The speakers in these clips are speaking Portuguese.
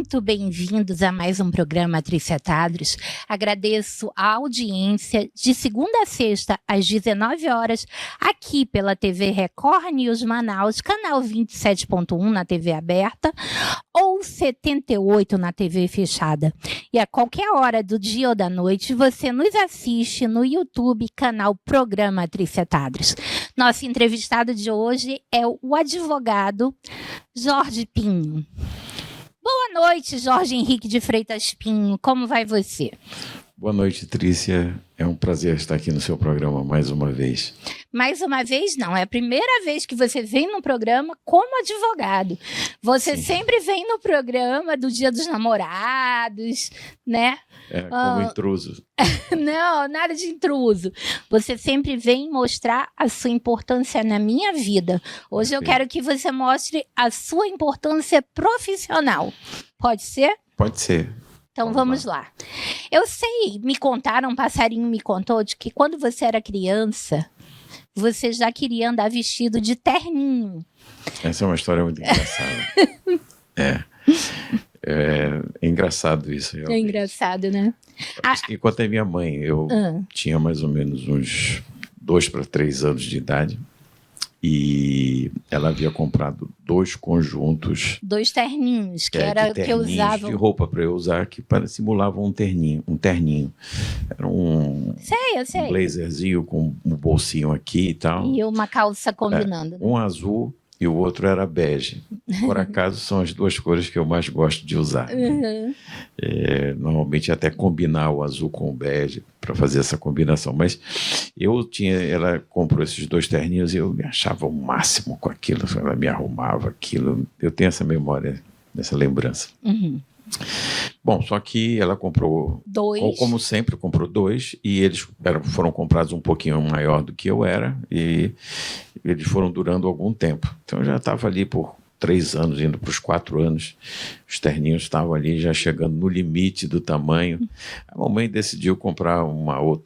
muito bem-vindos a mais um programa Tricetados. Agradeço a audiência de segunda a sexta, às 19 horas, aqui pela TV Record News Manaus, canal 27.1 na TV aberta ou 78 na TV fechada. E a qualquer hora do dia ou da noite, você nos assiste no YouTube, canal Programa Tricetados. Nosso entrevistado de hoje é o advogado Jorge Pinho. Boa noite, Jorge Henrique de Freitas Pinho. Como vai você? Boa noite, Trícia. É um prazer estar aqui no seu programa mais uma vez. Mais uma vez, não. É a primeira vez que você vem no programa como advogado. Você Sim. sempre vem no programa do Dia dos Namorados, né? Como intruso. Não, nada de intruso. Você sempre vem mostrar a sua importância na minha vida. Hoje eu quero que você mostre a sua importância profissional. Pode ser? Pode ser. Então vamos lá. Eu sei, me contaram, um passarinho me contou de que quando você era criança, você já queria andar vestido de terninho. Essa é uma história muito engraçada. É engraçado isso, realmente. É engraçado, né? Enquanto é minha mãe, eu tinha mais ou menos uns 2 para 3 anos de idade. E ela havia comprado 2 conjuntos. 2 terninhos, que era que eu usava. De roupa para eu usar, que simulavam um terninho. Era um blazerzinho com um bolsinho aqui e tal. E uma calça combinando. Um azul e o outro era bege. Por acaso são as 2 cores que eu mais gosto de usar. Uhum. Normalmente até combinar o azul com o bege para fazer essa combinação. Mas ela comprou esses 2 terninhos e eu me achava o máximo com aquilo. Ela me arrumava aquilo. Eu tenho essa memória, essa lembrança. Uhum. Bom, só que ela comprou 2. Como sempre, comprou 2 e eles foram comprados um pouquinho maior do que eu era e eles foram durando algum tempo. Então eu já estava ali por 3 anos, indo para os 4 anos. Os terninhos estavam ali já chegando no limite do tamanho. A mamãe decidiu comprar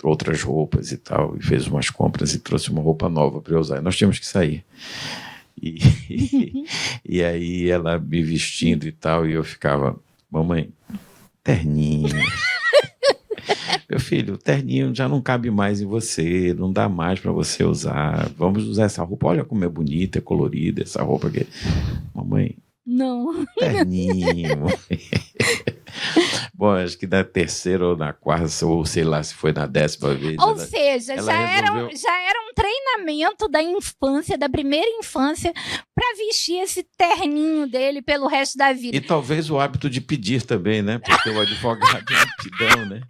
outras roupas e tal, e fez umas compras e trouxe uma roupa nova para eu usar. E nós tínhamos que sair. E aí ela me vestindo e tal, e eu ficava... Mamãe, terninho. Meu filho, o terninho já não cabe mais em você, não dá mais para você usar. Vamos usar essa roupa. Olha como é bonita, é colorida essa roupa aqui. Mamãe, não. Terninho. Bom, acho que na 3ª ou na 4ª, ou sei lá se foi na 10ª vez. Ou seja, já era um treinamento da infância, da primeira infância, para vestir esse terninho dele pelo resto da vida. E talvez o hábito de pedir também, né? Porque o advogado é pedidão, né?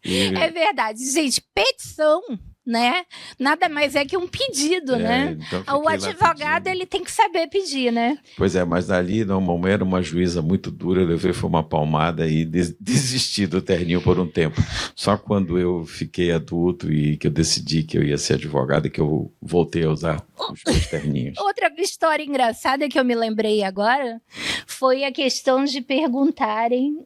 É verdade. Gente, petição, né? Nada mais é que um pedido, né? Então o advogado, ele tem que saber pedir, né? Pois é, mas ali não, mamãe era uma juíza muito dura, eu levei foi uma palmada e desisti do terninho por um tempo. Só quando eu fiquei adulto e que eu decidi que eu ia ser advogado, que eu voltei a usar os meus terninhos. Outra história engraçada que eu me lembrei agora foi a questão de perguntarem...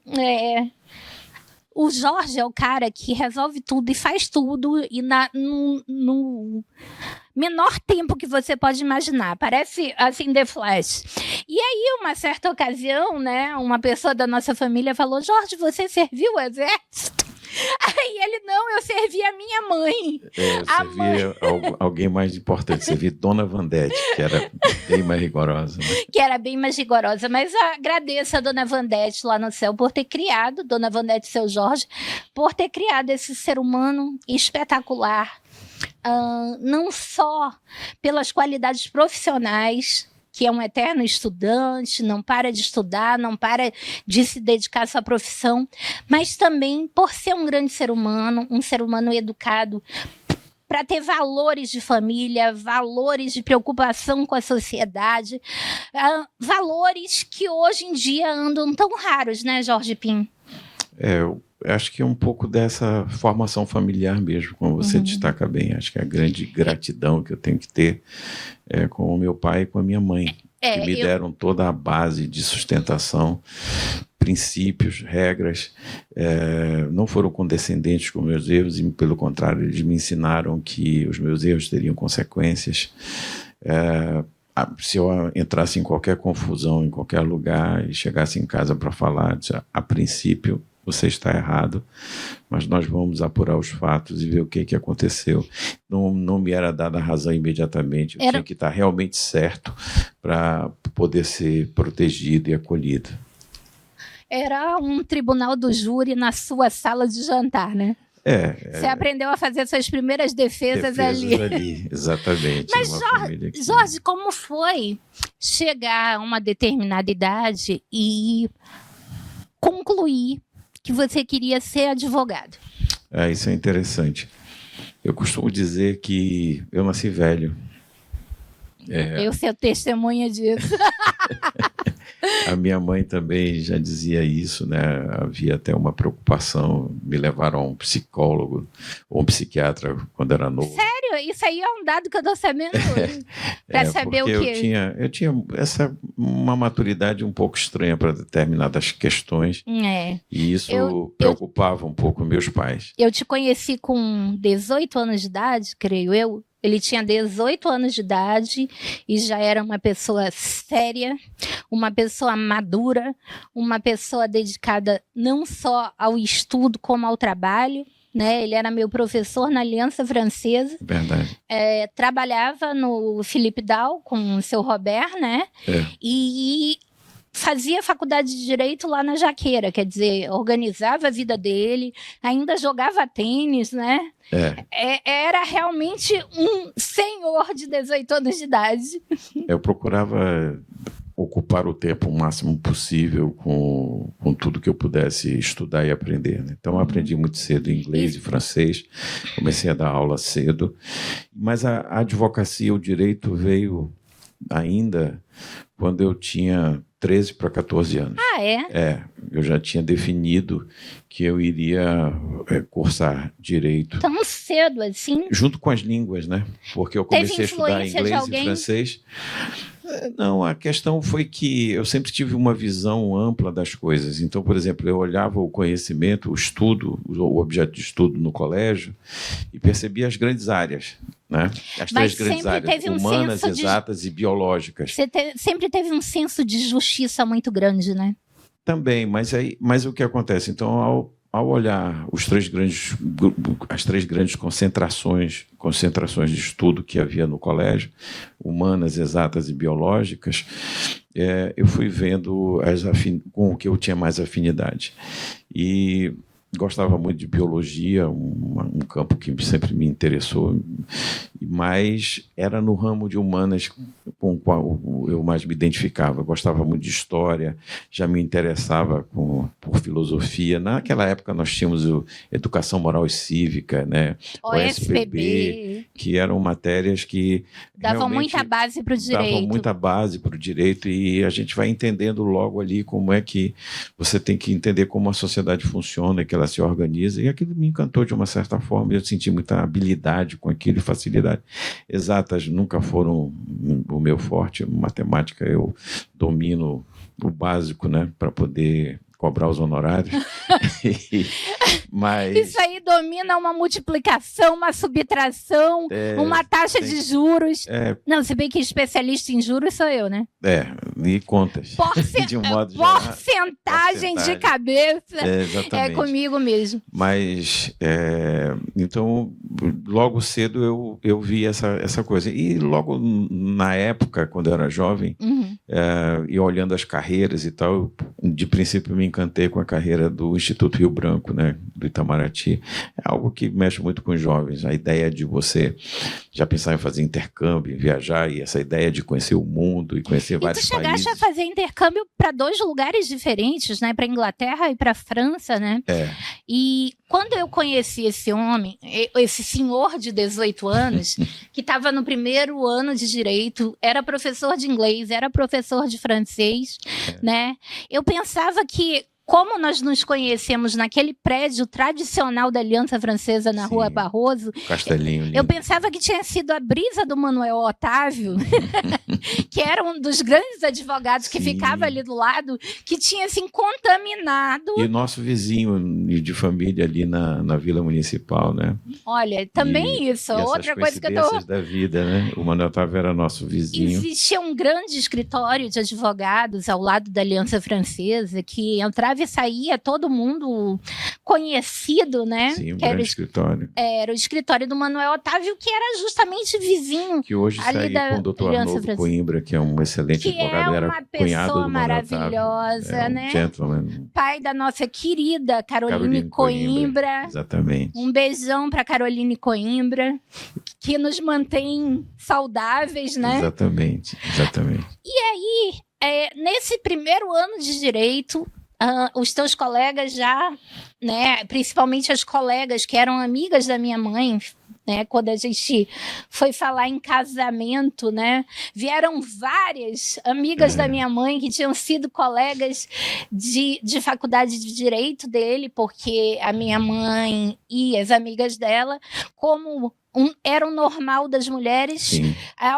O Jorge é o cara que resolve tudo e faz tudo e no menor tempo que você pode imaginar. Parece, assim, The Flash. E aí, uma certa ocasião, né, uma pessoa da nossa família falou: Jorge, você serviu o exército? Aí ele: não, eu servi a minha mãe. Alguém mais importante, servi Dona Vandete, que era bem mais rigorosa. Né? Que era bem mais rigorosa, mas agradeço a Dona Vandete lá no céu por ter criado, Dona Vandete e seu Jorge, por ter criado esse ser humano espetacular, não só pelas qualidades profissionais, que é um eterno estudante, não para de estudar, não para de se dedicar à sua profissão, mas também por ser um grande ser humano, um ser humano educado, para ter valores de família, valores de preocupação com a sociedade, valores que hoje em dia andam tão raros, né, Jorge Pinho? Eu acho que é um pouco dessa formação familiar mesmo, como você destaca bem. Acho que é a grande gratidão que eu tenho que ter com o meu pai e com a minha mãe, que me deram toda a base de sustentação, princípios, regras, não foram condescendentes com meus erros, e pelo contrário, eles me ensinaram que os meus erros teriam consequências. se eu entrasse em qualquer confusão, em qualquer lugar, e chegasse em casa para falar, disse, a princípio você está errado, mas nós vamos apurar os fatos e ver o que aconteceu. Não me era dada a razão imediatamente, eu tinha que estar realmente certo para poder ser protegido e acolhido. Era um tribunal do júri na sua sala de jantar, né? Você aprendeu a fazer suas primeiras defesas ali. Exatamente. Mas, Jorge, como foi chegar a uma determinada idade e concluir que você queria ser advogado? Isso é interessante. Eu costumo dizer que eu nasci velho. Eu sou testemunha disso. A minha mãe também já dizia isso, né? Havia até uma preocupação, me levaram a um psicólogo ou um psiquiatra quando era novo. Sério? Isso aí é um dado que eu estou sabendo para saber o quê? Eu tinha uma maturidade um pouco estranha para determinadas questões. E isso preocupava um pouco meus pais. Eu te conheci com 18 anos de idade, creio eu. Ele tinha 18 anos de idade e já era uma pessoa séria, uma pessoa madura, uma pessoa dedicada não só ao estudo como ao trabalho, né? Ele era meu professor na Aliança Francesa. Verdade. Trabalhava no Philippe Dal com o seu Robert, né? E fazia faculdade de Direito lá na Jaqueira, quer dizer, organizava a vida dele, ainda jogava tênis, né? Era realmente um senhor de 18 anos de idade. Eu procurava ocupar o tempo o máximo possível com tudo que eu pudesse estudar e aprender, né? Então eu aprendi muito cedo inglês e francês, comecei a dar aula cedo, mas a advocacia, o direito veio ainda quando eu tinha 13 para 14 anos. Eu já tinha definido que eu iria cursar direito. Tão cedo assim? Junto com as línguas, né? Porque eu comecei a estudar inglês e francês. Não, a questão foi que eu sempre tive uma visão ampla das coisas. Então, por exemplo, eu olhava o conhecimento, o estudo, o objeto de estudo no colégio e percebia as grandes áreas, né? As três grandes áreas, humanas, exatas e biológicas. Você sempre teve um senso de justiça muito grande, né? Também, mas o que acontece? Então, ao olhar as três grandes concentrações de estudo que havia no colégio, humanas, exatas e biológicas, eu fui vendo com o que eu tinha mais afinidade. E gostava muito de biologia, um campo que sempre me interessou, mas era no ramo de humanas com o qual eu mais me identificava. Eu gostava muito de história, já me interessava por filosofia. Naquela época nós tínhamos Educação Moral e Cívica, né? OSPB, que eram matérias que davam muita base para o direito. Davam muita base para o direito e a gente vai entendendo logo ali como é que você tem que entender como a sociedade funciona, que ela se organiza, e aquilo me encantou de uma certa forma, eu senti muita habilidade com aquilo, facilidade. Exatas nunca foram o meu forte, matemática eu domino o básico, né, para poder cobrar os honorários. Mas isso aí domina uma multiplicação, uma subtração, uma taxa de juros. Não, se bem que especialista em juros sou eu, né? E contas. De um modo geral. Porcentagem de cabeça. Exatamente. É comigo mesmo. Mas, então, logo cedo eu vi essa coisa. E logo na época, quando eu era jovem, e olhando as carreiras e tal, de princípio me encantei com a carreira do Instituto Rio Branco, né, do Itamaraty. É algo que mexe muito com os jovens, a ideia de você já pensar em fazer intercâmbio, viajar, e essa ideia de conhecer o mundo e conhecer vários países. Tu chegaste a fazer intercâmbio para 2 lugares diferentes, né, para Inglaterra e para França, né? E quando eu conheci esse homem, esse senhor de 18 anos, que estava no primeiro ano de direito, era professor de inglês, era professor de francês, né? Eu pensava que como nós nos conhecemos naquele prédio tradicional da Aliança Francesa na Rua Barroso, Castelinho lindo. Eu pensava que tinha sido a brisa do Manuel Otávio, que era um dos grandes advogados que ficava ali do lado, que tinha assim contaminado. E o nosso vizinho de família ali na Vila Municipal, né? Olha, também isso. Outra coisa que eu tô... da vida, né? O Manuel Otávio era nosso vizinho. Existia um grande escritório de advogados ao lado da Aliança Francesa, que entrava e saía todo mundo conhecido, né? Sim, um que grande escritório. Era o escritório do Manuel Otávio, que era justamente vizinho. Que hoje ali sai com o doutor Arnoldo Coimbra, que é um excelente advogado, era cunhado do Manuel Otávio. Maravilhosa, né? Gentleman. Pai da nossa querida Caroline Coimbra. Exatamente. Um beijão para Caroline Coimbra, que nos mantém saudáveis, né? Exatamente. E aí, nesse primeiro ano de direito, os teus colegas já, né, principalmente as colegas que eram amigas da minha mãe, né, quando a gente foi falar em casamento, né, vieram várias amigas da minha mãe que tinham sido colegas de faculdade de direito dele, porque a minha mãe e as amigas dela, como era o normal das mulheres,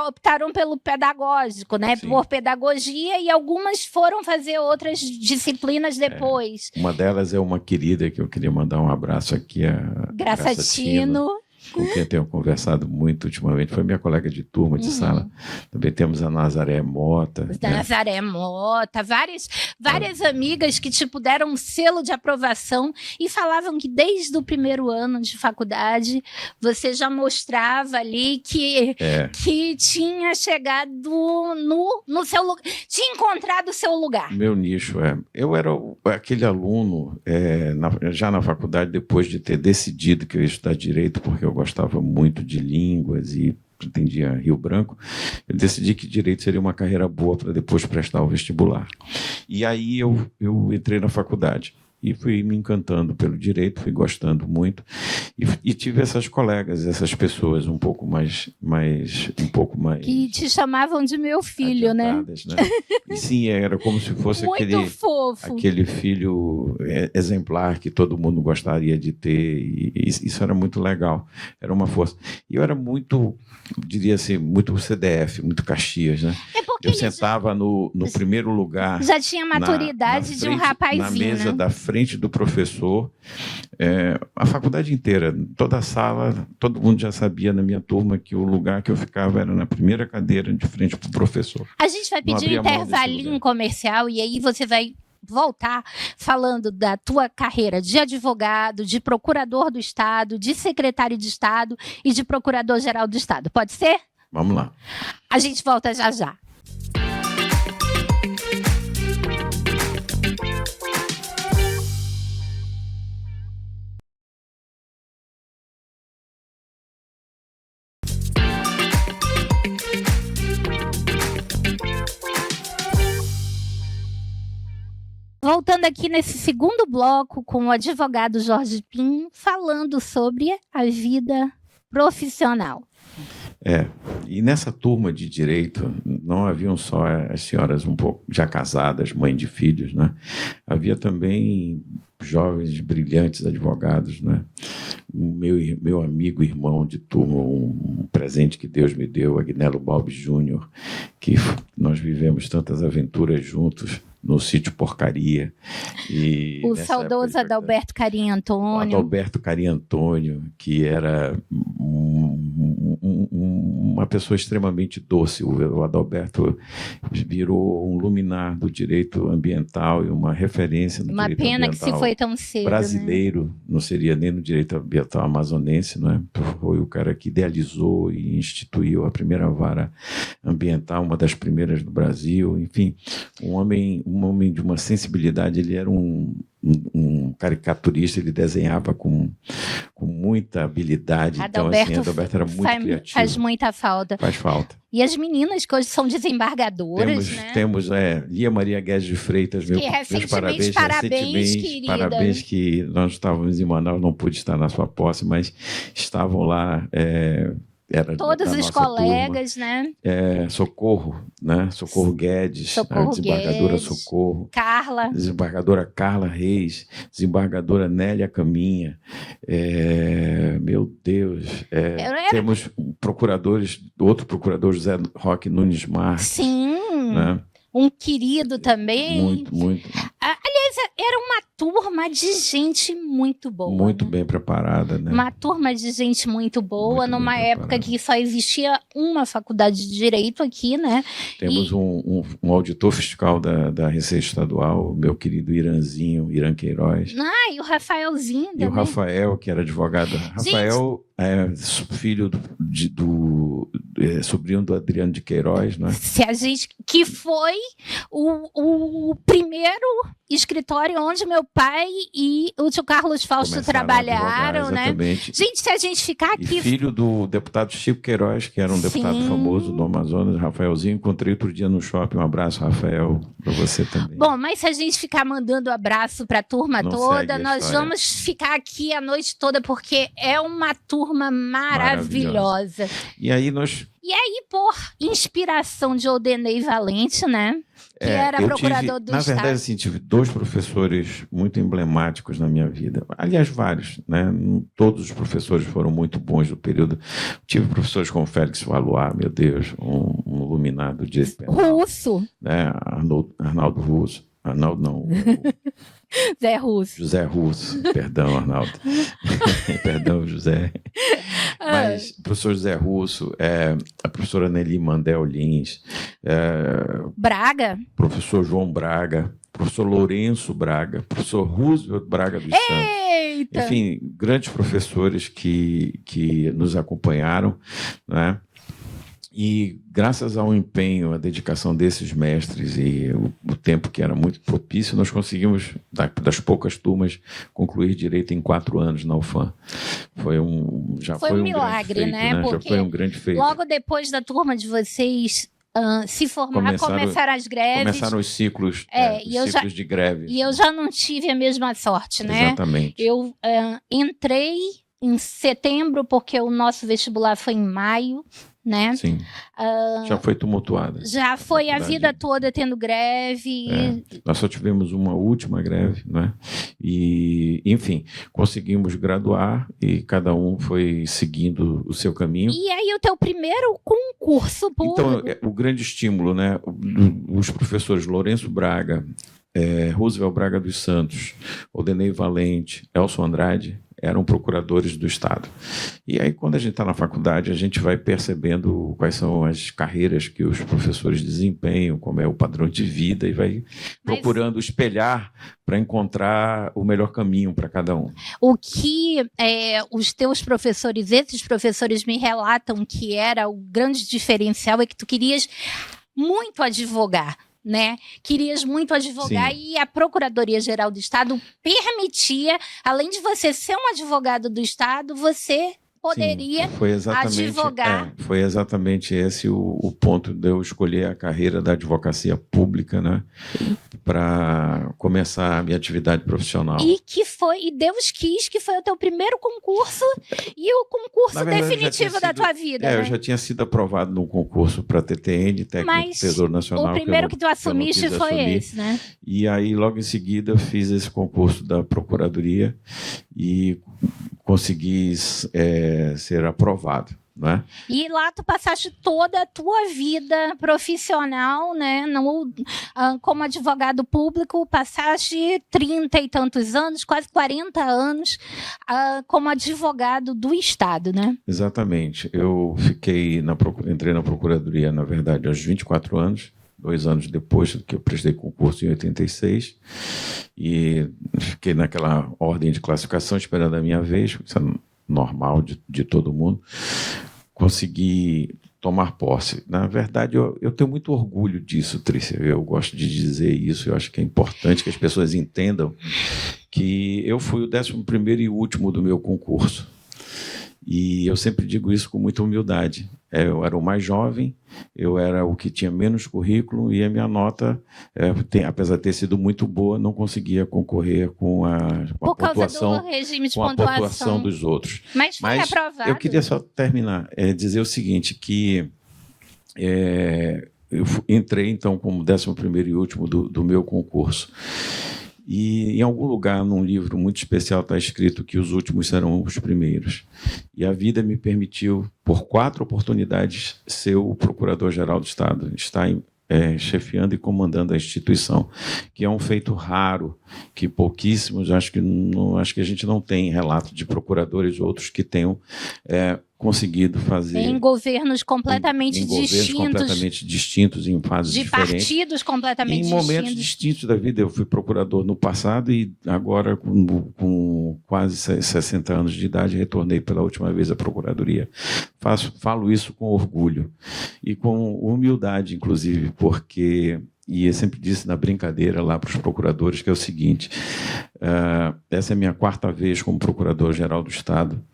optaram pelo pedagógico, né? Por pedagogia, e algumas foram fazer outras disciplinas depois. Uma delas é uma querida que eu queria mandar um abraço aqui, a Graça Tino, com quem eu tenho conversado muito ultimamente, foi minha colega de turma, de sala. Também temos a Nazaré Mota. Nazaré Mota, várias amigas que deram um selo de aprovação e falavam que desde o primeiro ano de faculdade você já mostrava ali que tinha chegado no seu lugar, tinha encontrado o seu lugar. Meu nicho, Eu era aquele aluno, já na faculdade, depois de ter decidido que eu ia estudar Direito, porque eu gostava muito de línguas e pretendia Rio Branco, eu decidi que Direito seria uma carreira boa para depois prestar o vestibular. E aí eu entrei na faculdade e fui me encantando pelo Direito, fui gostando muito e tive essas colegas, essas pessoas um pouco mais que te chamavam de meu filho, né? E sim, era como se fosse aquele filho exemplar que todo mundo gostaria de ter, e isso era muito legal, era uma força. E eu era muito, diria assim, muito CDF, muito Caxias, né? Eu sentava no primeiro lugar. Já tinha maturidade de um rapazinho, na mesa, né? Da frente do professor, a faculdade inteira, toda a sala, todo mundo já sabia na minha turma que o lugar que eu ficava era na primeira cadeira, de frente para o professor. A gente vai pedir um intervalinho comercial e aí você vai voltar falando da tua carreira de advogado, de procurador do Estado, de secretário de Estado e de procurador-geral do Estado. Pode ser? Vamos lá. A gente volta já já. Voltando aqui nesse segundo bloco com o advogado Jorge Pim, falando sobre a vida profissional. E nessa turma de Direito não haviam só as senhoras um pouco já casadas, mãe de filhos, né? Havia também jovens brilhantes advogados, né? Meu amigo, irmão de turma, um presente que Deus me deu, Agnello Balbi Júnior, que nós vivemos tantas aventuras juntos no sítio Porcaria. E o saudoso Adalberto Carinha Antônio. Adalberto Carinha Antônio, que era uma pessoa extremamente doce. O Adalberto virou um luminar do direito ambiental e uma referência no direito ambiental. Uma pena que se foi tão cedo, brasileiro, né? Não seria nem no direito ambiental amazonense, não é? Foi o cara que idealizou e instituiu a primeira vara ambiental, uma das primeiras do Brasil. Enfim, um homem de uma sensibilidade. Ele era um caricaturista, ele desenhava com muita habilidade. Adalberto, então, assim, Adalberto era muito criativo. Faz muita falta. Faz falta. E as meninas que hoje são desembargadoras, né? Temos Lia Maria Guedes de Freitas, meus parabéns, querida. Parabéns, que nós estávamos em Manaus, não pude estar na sua posse, mas estavam lá era todos da os nossa colegas, turma. né? Socorro, né? Socorro Guedes, Socorro desembargadora Guedes, Socorro, Carla, desembargadora Carla Reis, desembargadora Nélia Caminha. Meu Deus, temos outro procurador, José Roque Nunes Marques. sim, né? um querido também. Muito, muito. Aliás, era uma turma de gente muito boa. Muito né? bem preparada, né? Uma turma de gente muito boa, Muito numa bem época preparada. que só existia uma faculdade de Direito aqui, né? Temos um auditor fiscal da Receita Estadual, o meu querido Irã Queiroz. E o Rafaelzinho também. E o Rafael, que era advogado. Rafael é filho sobrinho do Adriano de Queiroz, né? Que foi o primeiro escritório onde meu pai e o tio Carlos Fausto Começaram trabalharam, a advogar, exatamente. né? Gente, se a gente ficar aqui... E filho do deputado Chico Queiroz, que era um deputado famoso do Amazonas, Rafaelzinho. Encontrei outro dia no shopping. Um abraço, Rafael, para você também. Bom, mas se a gente ficar mandando abraço para a turma toda, nós vamos ficar aqui a noite toda, porque é uma turma maravilhosa. E aí por inspiração de Odenei Valente, né? Que era procurador do Estado. Na verdade, assim, tive 2 professores muito emblemáticos na minha vida. Aliás, vários, né? Todos os professores foram muito bons no período. Tive professores como Félix Valois, meu Deus, um iluminado de penal, Russo. Né? Arnaldo Russo. Arnaldo não. Zé Russo. José Russo. Perdão, Arnaldo. Perdão, José. Mas o professor José Russo, a professora Nelly Mandel Lins, Braga. Professor João Braga, professor Lourenço Braga, professor Roosevelt Braga dos Santos. Eita! Enfim, grandes professores que nos acompanharam, né? E graças ao empenho, à dedicação desses mestres e o tempo que era muito propício, nós conseguimos, das poucas turmas, concluir direito em 4 anos na UFAM. Foi um milagre, grande feito, né? Porque já foi um grande feito. Logo depois da turma de vocês se formar, começaram as greves. Começaram os ciclos, ciclos de greves. E eu já não tive a mesma sorte, né? Exatamente. Eu entrei em setembro, porque o nosso vestibular foi em maio, né? Sim. Já foi tumultuada. Já foi a vida toda tendo greve. Nós só tivemos uma última greve, né? E, enfim, conseguimos graduar e cada um foi seguindo o seu caminho. E aí o teu primeiro concurso público? Então, o grande estímulo, né? Os professores Lourenço Braga, Roosevelt Braga dos Santos, Odenei Valente, Elson Andrade, eram procuradores do Estado. E aí, quando a gente está na faculdade, a gente vai percebendo quais são as carreiras que os professores desempenham, como é o padrão de vida, e vai procurando espelhar para encontrar o melhor caminho para cada um. O que os teus professores, esses professores me relatam que era o grande diferencial é que tu querias muito advogar. Né? Querias muito advogar. Sim. E a Procuradoria-Geral do Estado permitia, além de você ser um advogado do Estado, você poderia advogar. Foi exatamente esse o ponto de eu escolher a carreira da advocacia pública, né? Para começar a minha atividade profissional. E Deus quis que foi o teu primeiro concurso e o concurso definitivo da tua vida. Eu já tinha sido aprovado num concurso para TTN, Técnico do Tesouro Nacional. O primeiro que tu assumiste foi esse, né? E aí, logo em seguida, fiz esse concurso da Procuradoria e consegui ser aprovado. Né? E lá tu passaste toda a tua vida profissional, né? Como advogado público, passaste 30 e tantos anos, quase 40 anos, como advogado do Estado, né? Exatamente. Eu entrei na Procuradoria, na verdade, aos 24 anos, 2 anos depois que eu prestei concurso em 86, e fiquei naquela ordem de classificação esperando a minha vez, isso é normal de todo mundo. Consegui tomar posse. Na verdade, eu tenho muito orgulho disso, Trícia. Eu gosto de dizer isso, eu acho que é importante que as pessoas entendam que eu fui o 11º e último do meu concurso. E eu sempre digo isso com muita humildade. Eu era o mais jovem, eu era o que tinha menos currículo e a minha nota, apesar de ter sido muito boa, não conseguia concorrer com a pontuação, do regime de com a pontuação dos outros. Mas foi aprovado. Eu queria só terminar, dizer o seguinte, que eu entrei então como 11º e último do meu concurso. E em algum lugar, num livro muito especial, está escrito que os últimos serão os primeiros. E a vida me permitiu, por 4 oportunidades, ser o Procurador-Geral do Estado, estar chefiando e comandando a instituição, que é um feito raro, que pouquíssimos, acho que a gente não tem relato de procuradores outros que tenham conseguido fazer... Em governos completamente distintos. Governos completamente distintos, em fases diferentes. De partidos completamente distintos. Em momentos distintos da vida. Eu fui procurador no passado e agora, com quase 60 anos de idade, retornei pela última vez à Procuradoria. Falo isso com orgulho e com humildade, inclusive, porque... E eu sempre disse na brincadeira lá para os procuradores que é o seguinte, essa é a minha 4ª vez como Procurador-Geral do Estado,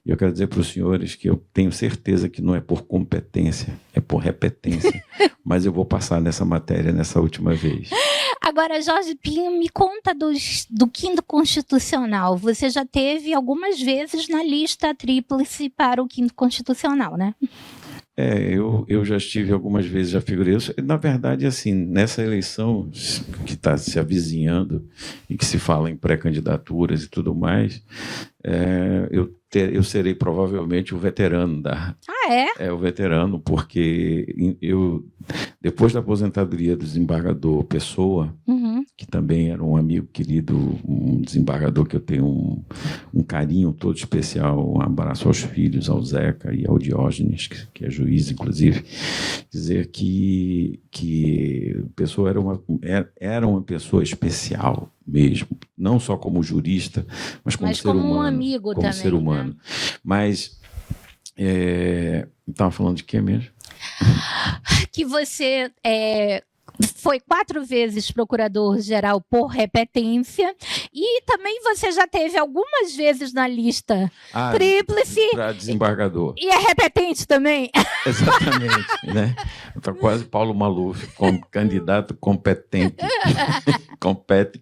e eu quero dizer para os senhores que eu tenho certeza que não é por competência, é por repetência, mas eu vou passar nessa matéria nessa última vez. Agora, Jorge Pinho, me conta do 5º Constitucional. Você já teve algumas vezes na lista tríplice para o 5º Constitucional, né? Eu já estive algumas vezes, já figurei. Na verdade, assim, nessa eleição que está se avizinhando e que se fala em pré-candidaturas e tudo mais, eu serei provavelmente o veterano da... Ah, é? O veterano, porque depois da aposentadoria do desembargador Pessoa, que também era um amigo querido, um desembargador que eu tenho um carinho todo especial, um abraço aos filhos, ao Zeca e ao Diógenes, que é juiz, inclusive, dizer que Pessoa era uma pessoa especial mesmo, não só como jurista, mas como ser humano. Um amigo como também, ser humano. Né? Mas estava falando de quê mesmo? Que você foi 4 vezes procurador-geral por repetência e também você já teve algumas vezes na lista tríplice. Para desembargador. E é repetente também. Exatamente. Né? Está quase Paulo Maluf, como candidato competente.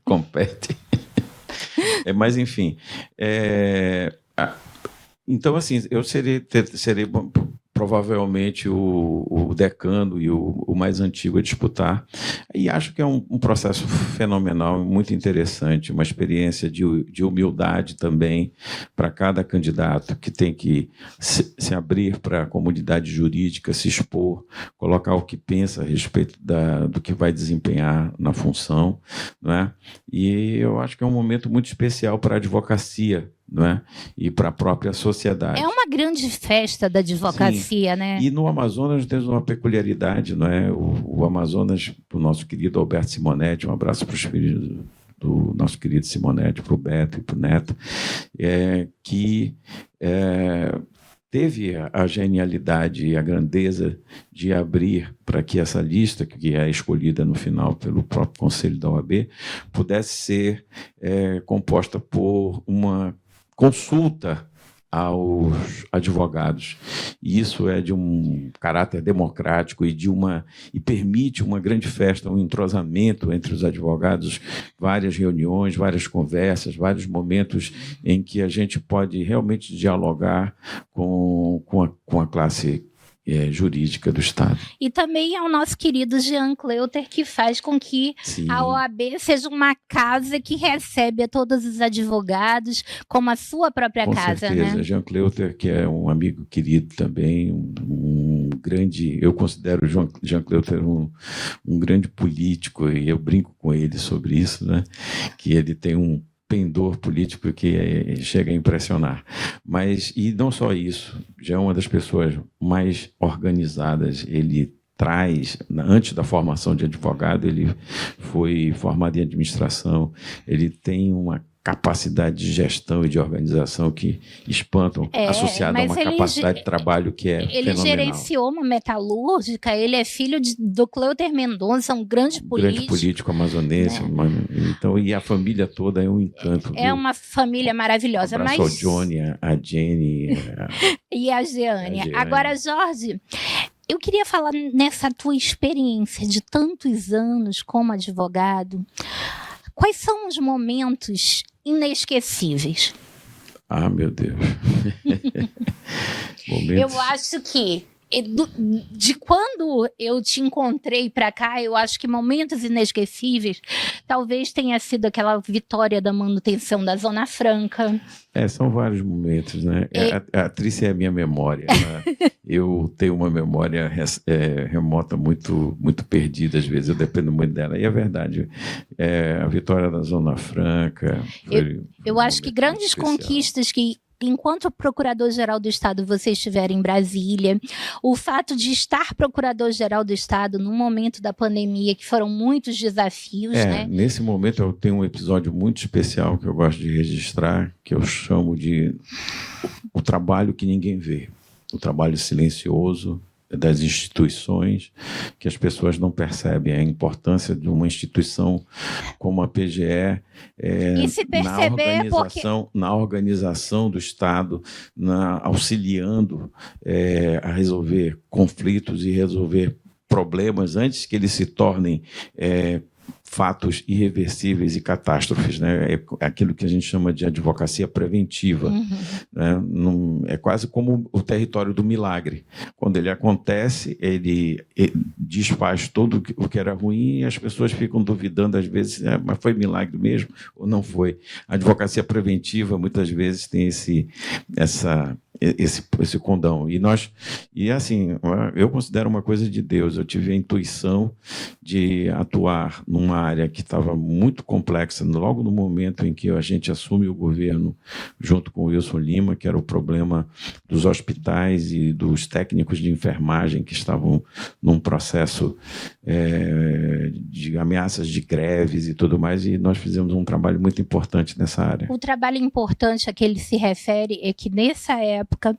Compete. Mas, enfim. Então, assim, eu serei provavelmente o decano e o mais antigo a disputar. E acho que é um processo fenomenal, muito interessante, uma experiência de humildade também para cada candidato que tem que se abrir para a comunidade jurídica, se expor, colocar o que pensa a respeito do que vai desempenhar na função, não é? E eu acho que é um momento muito especial para a advocacia, não é? E para a própria sociedade. É uma grande festa da advocacia, sim, né? E no Amazonas nós temos uma peculiaridade, não é? O Amazonas, para o nosso querido Alberto Simonetti, um abraço para os filhos do nosso querido Simonetti, para o Beto e para o Neto, que teve a genialidade e a grandeza de abrir para que essa lista, que é escolhida no final pelo próprio Conselho da OAB, pudesse ser composta por uma consulta aos advogados. E isso é de um caráter democrático e permite uma grande festa, um entrosamento entre os advogados, várias reuniões, várias conversas, vários momentos em que a gente pode realmente dialogar com a classe jurídica do Estado. E também é o nosso querido Jean Cleuter que faz com que sim, a OAB seja uma casa que recebe a todos os advogados como a sua própria casa. Com certeza, né? Jean Cleuter, que é um amigo querido também, um grande... Eu considero o Jean Cleuter um grande político, e eu brinco com ele sobre isso, né? Que ele tem um pendor político que chega a impressionar. E não só isso, já é uma das pessoas mais organizadas. Ele traz, antes da formação de advogado, ele foi formado em administração, ele tem uma capacidade de gestão e de organização que espantam, associada a uma capacidade de trabalho que é ele fenomenal. gerenciou uma metalúrgica, ele é filho do Cleuter Mendonça, um grande político. Grande político amazonense, então, e a família toda é um encanto. É uma família maravilhosa. Abraço ao Johnny, a Jenny. E a Jeane. Agora, Jorge, eu queria falar nessa tua experiência de tantos anos como advogado. Quais são os momentos inesquecíveis? Ah, meu Deus. Eu acho que de quando eu te encontrei para cá, eu acho que momentos inesquecíveis talvez tenha sido aquela vitória da manutenção da Zona Franca. São vários momentos, né? A Trícia é a minha memória. Eu tenho uma memória remota muito, muito perdida às vezes, eu dependo muito dela. E é verdade, a vitória da Zona Franca eu acho que grandes conquistas que enquanto procurador-geral do Estado você estiver em Brasília, o fato de estar procurador-geral do Estado no momento da pandemia, que foram muitos desafios, né? Nesse momento eu tenho um episódio muito especial que eu gosto de registrar, que eu chamo de o trabalho que ninguém vê, o trabalho silencioso das instituições, que as pessoas não percebem a importância de uma instituição como a PGE e se perceber na organização do Estado, auxiliando a resolver conflitos e resolver problemas antes que eles se tornem fatos irreversíveis e catástrofes, né? É aquilo que a gente chama de advocacia preventiva. Né? É quase como o território do milagre. Quando ele acontece, ele desfaz tudo o que era ruim e as pessoas ficam duvidando às vezes, mas foi milagre mesmo ou não foi? A advocacia preventiva muitas vezes tem esse condão. E assim, eu considero uma coisa de Deus. Eu tive a intuição de atuar numa área que estava muito complexa, logo no momento em que a gente assume o governo, junto com o Wilson Lima, que era o problema dos hospitais e dos técnicos de enfermagem que estavam num processo de ameaças de greves e tudo mais, e nós fizemos um trabalho muito importante nessa área. O trabalho importante a que ele se refere é que, nessa época,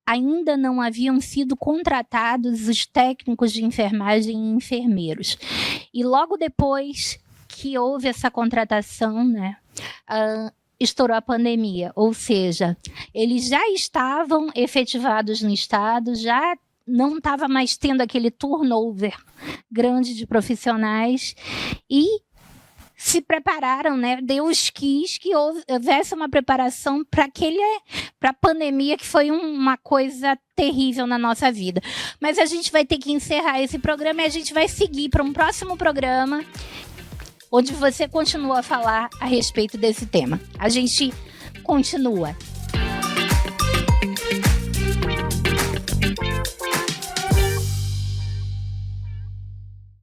ainda não haviam sido contratados os técnicos de enfermagem e enfermeiros. E logo depois que houve essa contratação, né, estourou a pandemia. Ou seja, eles já estavam efetivados no Estado, já não estava mais tendo aquele turnover grande de profissionais e se prepararam, né? Deus quis que houvesse uma preparação para a pandemia, que foi uma coisa terrível na nossa vida. Mas a gente vai ter que encerrar esse programa e a gente vai seguir para um próximo programa, onde você continua a falar a respeito desse tema. A gente continua.